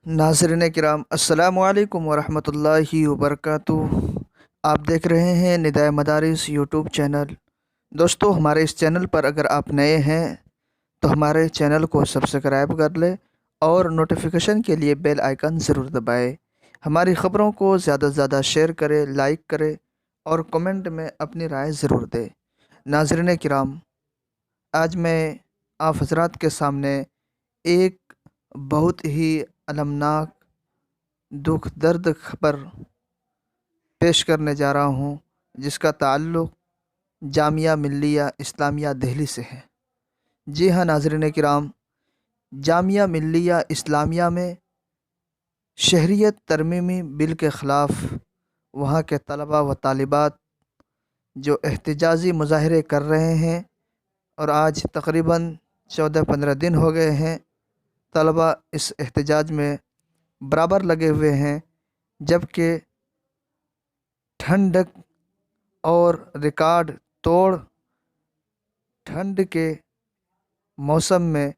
नाज़रीन किराम अस्सलामु अलैकुम वरहमतुल्लाहि वबरकातुहू। आप देख रहे हैं निदाए मदारिस यूट्यूब चैनल। दोस्तों, हमारे इस चैनल पर अगर आप नए हैं तो हमारे चैनल को सब्सक्राइब कर लें और नोटिफिकेशन के लिए बेल आइकन ज़रूर दबाएं। हमारी ख़बरों को ज़्यादा से ज़्यादा शेयर करें, लाइक करें और कमेंट में अपनी राय ज़रूर दें। नाज़रीन किराम, आज मैं आप हज़रात के सामने एक बहुत ही अलमनाक दुख दर्द खबर पेश करने जा रहा हूँ, जिसका ताल्लुक़ जामिया मिल्लिया इस्लामिया दिल्ली से है। जी हाँ नाज़रीन किराम, जामिया मिल्लिया इस्लामिया में शहरियत तरमीमी बिल के ख़िलाफ़ वहाँ के तलबा व तालिबात जो एहतजाजी मुज़ाहरे कर रहे हैं और आज तकरीबन 14-15 दिन हो गए हैं, तलबा इस एहतजाज में बराबर लगे हुए हैं। जबकि ठंड और रिकॉर्ड तोड़ ठंड के मौसम में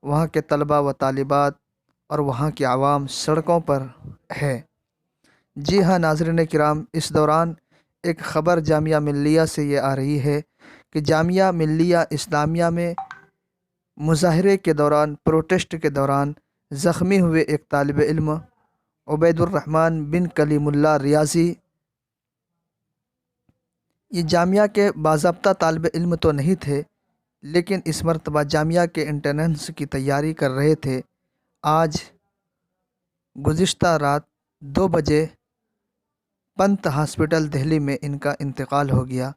वहाँ के तलबा व तालिबात और वहाँ की आवाम सड़कों पर है। जी हाँ नाज़रीन किराम, इस दौरान एक ख़बर जामिया मिल्लिया से ये आ रही है कि जामिया मिल्लिया इस्लामिया में मुज़ाहरे के दौरान, प्रोटेस्ट के दौरान ज़ख्मी हुए एक तालिब इल्म उबैदुर्रहमान बिन कलीमुल्लाह रियाज़ी, ये जामिया के बाज़ाब्ता तालिब इल्म तो नहीं थे, लेकिन इस मरतबा जामिया के एंट्रेंस की तैयारी कर रहे थे। आज गुज़िश्ता रात 2 बजे पंत हॉस्पिटल दिल्ली में इनका इंतकाल हो गया।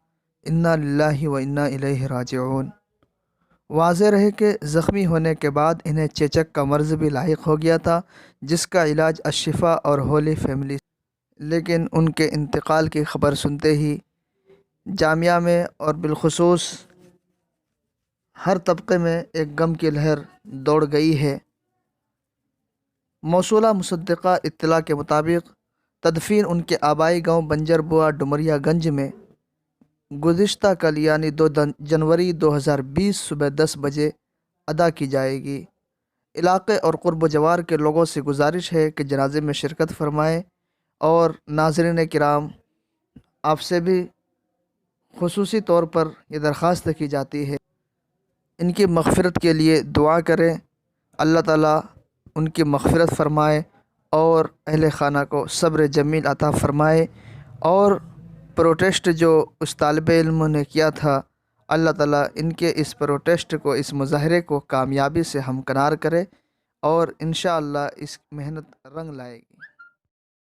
इन्ना लिल्लाहि व इन्ना इलैहि राजिऊन। वाज़ेह रहे कि ज़ख्मी होने के बाद इन्हें चेचक का मर्ज़ भी लाहिक हो गया था, जिसका इलाज अशिफा और होली फैमिली, लेकिन उनके इंतकाल की ख़बर सुनते ही जामिया में और बिलखुसूस हर तबके में एक गम की लहर दौड़ गई है। मौसूला मुसद्दिक़ा इत्तला के मुताबिक तदफ़ीन उनके आबाई गांव बंजरबुआ डुमरियागंज में गुज़िश्ता कल यानी 2 जनवरी 2020 सुबह 10 बजे अदा की जाएगी। इलाक़े और क़ुर्ब जवार के लोगों से गुजारिश है कि जनाज़े में शिरकत फरमाएँ। और नाज़रीन किराम, आपसे भी ख़ुसूसी तौर पर यह दरख्वास्त की जाती है, इनकी मग़फ़िरत के लिए दुआ करें। अल्लाह ताला उनकी मग़फ़िरत फ़रमाए और अहले ख़ाना को सब्र जमील अता फ़रमाए। और प्रोटेस्ट जो उस तालिब इल्म ने किया था, अल्लाह ताला इनके इस प्रोटेस्ट को, इस मुज़ाहरे को कामयाबी से हमकिनार करे और इंशाअल्लाह इस मेहनत रंग लाएगी।